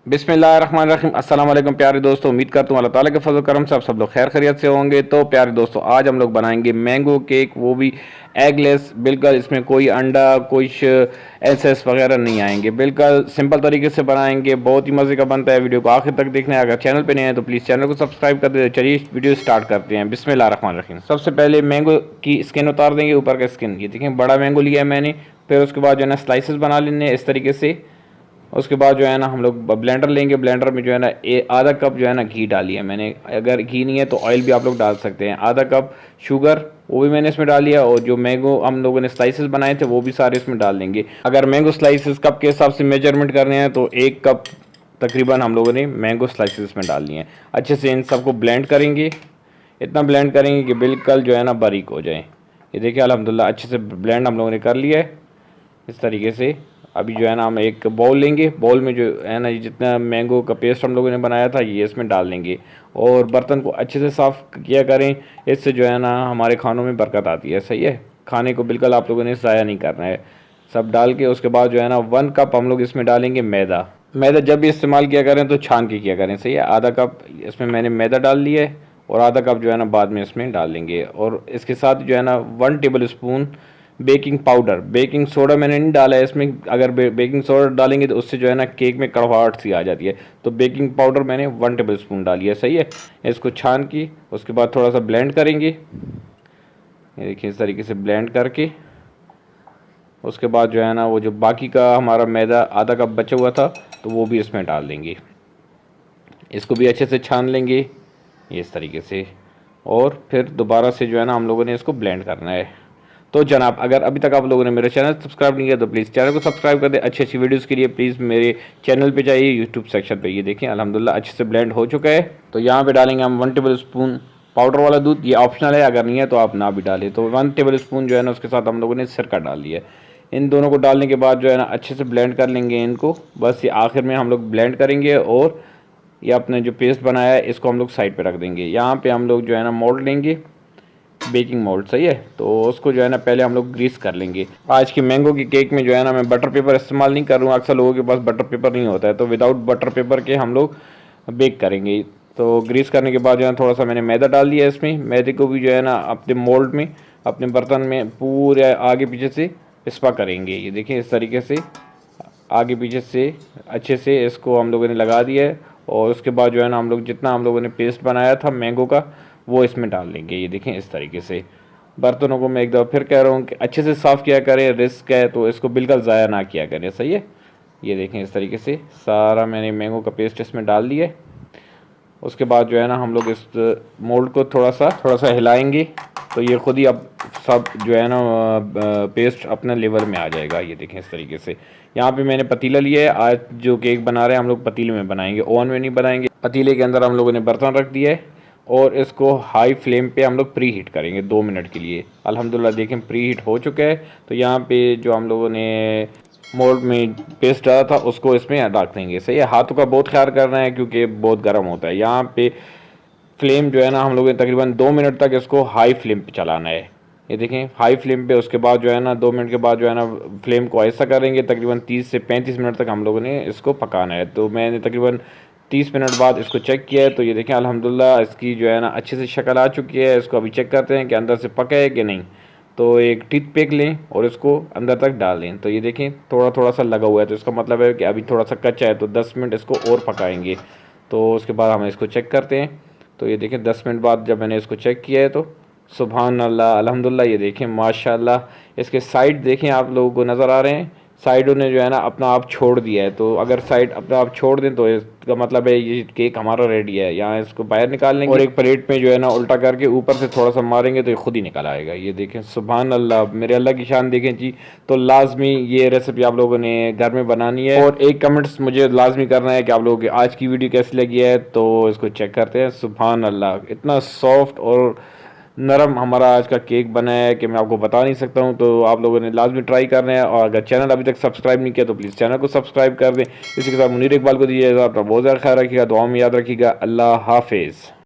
बिस्मिल्लाहिर्रहमानिर्रहीम। अस्सलाम वालेकुम प्यारे दोस्तों, उम्मीद करता हूँ अल्लाह ताला के फजल करम से आप सब लोग खैर खैरियत से होंगे। तो प्यारे दोस्तों, आज हम लोग बनाएंगे मैंगो केक, वो भी एगलेस। बिल्कुल इसमें कोई अंडा, कुछ एसेस वगैरह नहीं आएंगे। बिल्कुल सिंपल तरीके से बनाएंगे, बहुत ही मज़े का बनता है। वीडियो को आखिर तक देखना है। अगर चैनल पे नए हैं तो प्लीज़ चैनल को सब्सक्राइब कर दे। चलिए वीडियो स्टार्ट करते हैं। बिस्मिल्लाहिर्रहमानिर्रहीम। सबसे पहले मैंगो की स्किन उतार देंगे, ऊपर का स्किन। ये देखें, बड़ा मैंगो लिया है मैंने। फिर उसके बाद जो है ना स्लाइसेस बना लेने इस तरीके से। उसके बाद जो है ना हम लोग ब्लेंडर लेंगे। ब्लेंडर में जो है ना आधा कप जो है ना घी डाली है मैंने। अगर घी नहीं है तो ऑयल भी आप लोग डाल सकते हैं। आधा कप शुगर, वो भी मैंने इसमें डाल लिया। और जो मैंगो हम लोगों ने स्लाइसेस बनाए थे वो भी सारे इसमें डाल देंगे। अगर मैंगो स्लाइसेस कप के हिसाब से मेजरमेंट करने हैं तो 1 कप तकरीबन हम लोगों ने मैंगो स्लाइसेस में डाल लिए हैं। अच्छे से इन सबको ब्लेंड करेंगे। इतना ब्लेंड करेंगे कि बिल्कुल जो है ना बारीक हो जाए। ये देखिए अल्हम्दुलिल्लाह अच्छे से ब्लेंड हम लोगों ने कर लिया है इस तरीके से। अभी जो है ना हम एक बाउल लेंगे। बाउल में जो है ना जितना मैंगो का पेस्ट हम लोगों ने बनाया था ये इसमें डाल देंगे। और बर्तन को अच्छे से साफ़ किया करें, इससे जो है ना हमारे खानों में बरकत आती है। सही है, खाने को बिल्कुल आप लोगों ने ज़ाया नहीं करना है। सब डाल के उसके बाद जो है ना 1 कप हम लोग इसमें डालेंगे मैदा। मैदा जब भी इस्तेमाल किया करें तो छान के किया करें। सही है, आधा कप इसमें मैंने मैदा डाल लिया है और आधा कप जो है ना बाद में इसमें डाल देंगे। और इसके साथ जो है ना 1 table spoon baking powder. Baking soda मैंने नहीं डाला है इसमें। अगर बेकिंग सोडा डालेंगे तो उससे जो है ना केक में कड़वाहट सी आ जाती है। तो बेकिंग पाउडर मैंने 1 टेबल स्पून डाली है। सही है, इसको छान की उसके बाद थोड़ा सा ब्लेंड करेंगे। ये देखिए इस तरीके से ब्लेंड करके उसके बाद जो है ना वो जो बाकी का हमारा मैदा आधा कप बचा हुआ था तो वो भी इसमें डाल देंगे। इसको भी अच्छे से छान लेंगे ये इस तरीके से। और फिर दोबारा से जो है ना हम लोगों ने इसको ब्लेंड करना है। तो जनाब, अगर अभी तक आप लोगों ने मेरा चैनल सब्सक्राइब नहीं किया तो प्लीज़ चैनल को सब्सक्राइब कर दें। अच्छी अच्छी वीडियोस के लिए प्लीज़ मेरे चैनल पे जाइए, यूट्यूब सेक्शन पे। ये देखें अल्हम्दुलिल्लाह अच्छे से ब्लेंड हो चुका है। तो यहाँ पे डालेंगे हम 1 टेबल स्पून पाउडर वाला दूध। ये ऑप्शनल है, अगर नहीं है तो आप ना भी डालें। तो 1 टेबल स्पून जो है ना उसके साथ हम लोगों ने सिरका डाल लिया है। इन दोनों को डालने के बाद जो है ना अच्छे से ब्लेंड कर लेंगे इनको। बस ये आखिर में हम लोग ब्लेंड करेंगे और ये अपने जो पेस्ट बनाया है इसको हम लोग साइड पे रख देंगे। यहाँ पे हम लोग जो है ना मोल्ड लेंगे, बेकिंग मोल्ड। सही है, तो उसको जो है ना पहले हम लोग ग्रीस कर लेंगे। आज की मैंगो की केक में जो है ना मैं बटर पेपर इस्तेमाल नहीं कर रहा हूँ। अक्सर लोगों के पास बटर पेपर नहीं होता है, तो विदाउट बटर पेपर के हम लोग बेक करेंगे। तो ग्रीस करने के बाद जो है थोड़ा सा मैंने मैदा डाल दिया इसमें। मैदे को भी जो है ना अपने मोल्ड में, अपने बर्तन में पूरे आगे पीछे से स्पा करेंगे। ये देखिए इस तरीके से आगे पीछे से अच्छे से इसको हम लोगों ने लगा दिया है। और उसके बाद जो है ना हम लोग जितना हम लोगों ने पेस्ट बनाया था मैंगो का वो इसमें डाल देंगे। ये देखें इस तरीके से। बर्तनों को मैं एक दफ़ा फिर कह रहा हूँ कि अच्छे से साफ़ किया करें, रिस्क है तो इसको बिल्कुल ज़ाया ना किया करें। सही है, ये देखें इस तरीके से सारा मैंने मैंगो का पेस्ट इसमें डाल दिया। उसके बाद जो है ना हम लोग इस मोल्ड को थोड़ा सा हिलाएंगे तो ये खुद ही अब सब जो है ना पेस्ट अपने लेवल में आ जाएगा। ये देखें इस तरीके से। यहाँ पे मैंने पतीला लिया है। आज जो केक बना रहे हैं हम लोग पतीले में बनाएंगे, ओवन में नहीं बनाएंगे। पतीले के अंदर हम लोगों ने बर्तन रख दिया है और इसको हाई फ्लेम पे हम लोग प्री हीट करेंगे 2 मिनट के लिए। अल्हम्दुलिल्लाह देखें प्री हीट हो चुका है। तो यहाँ पे जो हम लोगों ने मोल्ड में पेस्ट डाला था उसको इसमें रख देंगे। सही है, हाथों का बहुत ख्याल करना है क्योंकि बहुत गर्म होता है। यहाँ पे फ्लेम जो है ना हम लोग तकरीबन 2 मिनट तक इसको हाई फ्लेम पे चलाना है। ये देखें हाई फ्लेम पे। उसके बाद जो है ना 2 मिनट के बाद जो है ना फ्लेम को ऐसा करेंगे, तकरीबन 30 से 35 मिनट तक हम लोगों ने इसको पकाना है। तो मैंने तकरीबन 30 मिनट बाद इसको चेक किया है। तो ये देखें अल्हम्दुलिल्लाह इसकी जो है ना अच्छे से शक्ल आ चुकी है। इसको अभी चेक करते हैं कि अंदर से पका है कि नहीं। तो एक टिक पिक लें और इसको अंदर तक डाल दें। तो ये देखें थोड़ा सा लगा हुआ है, तो इसका मतलब है कि अभी थोड़ा सा कच्चा है। तो 10 मिनट इसको और पकाएंगे। तो उसके बाद हम इसको चेक करते हैं। तो ये देखें 10 मिनट बाद जब मैंने इसको चेक किया है तो सुभान अल्लाह अल्हम्दुलिल्लाह। ये देखें माशाल्लाह। इसके साइड देखें आप लोगों को नज़र आ रहे हैं, साइडों ने जो है ना अपना आप छोड़ दिया है। तो अगर साइड अपना आप छोड़ दें तो इसका मतलब है ये केक हमारा रेडी है। यहाँ इसको बाहर निकाल लेंगे और एक प्लेट में जो है ना उल्टा करके ऊपर से थोड़ा सा मारेंगे तो ये खुद ही निकल आएगा। ये देखें सुभान अल्लाह, मेरे अल्लाह की शान देखें जी। तो लाजमी ये रेसिपी आप लोगों ने घर में बनानी है। और एक कमेंट्स मुझे लाजमी करना है कि आप लोगों की आज की वीडियो कैसी लगी है। तो इसको चेक करते हैं। सुभान अल्लाह, इतना सॉफ्ट और नरम हमारा आज का केक बना है कि मैं आपको बता नहीं सकता हूँ। तो आप लोगों ने लाजमी ट्राई करना है। और अगर चैनल अभी तक सब्सक्राइब नहीं किया तो प्लीज़ चैनल को सब्सक्राइब कर दें। इसी के साथ मुनीर इकबाल को दीजिएगा। अपना बहुत ज़्यादा ख्याल रखिएगा, दुआ में याद रखिएगा। अल्लाह हाफिज़।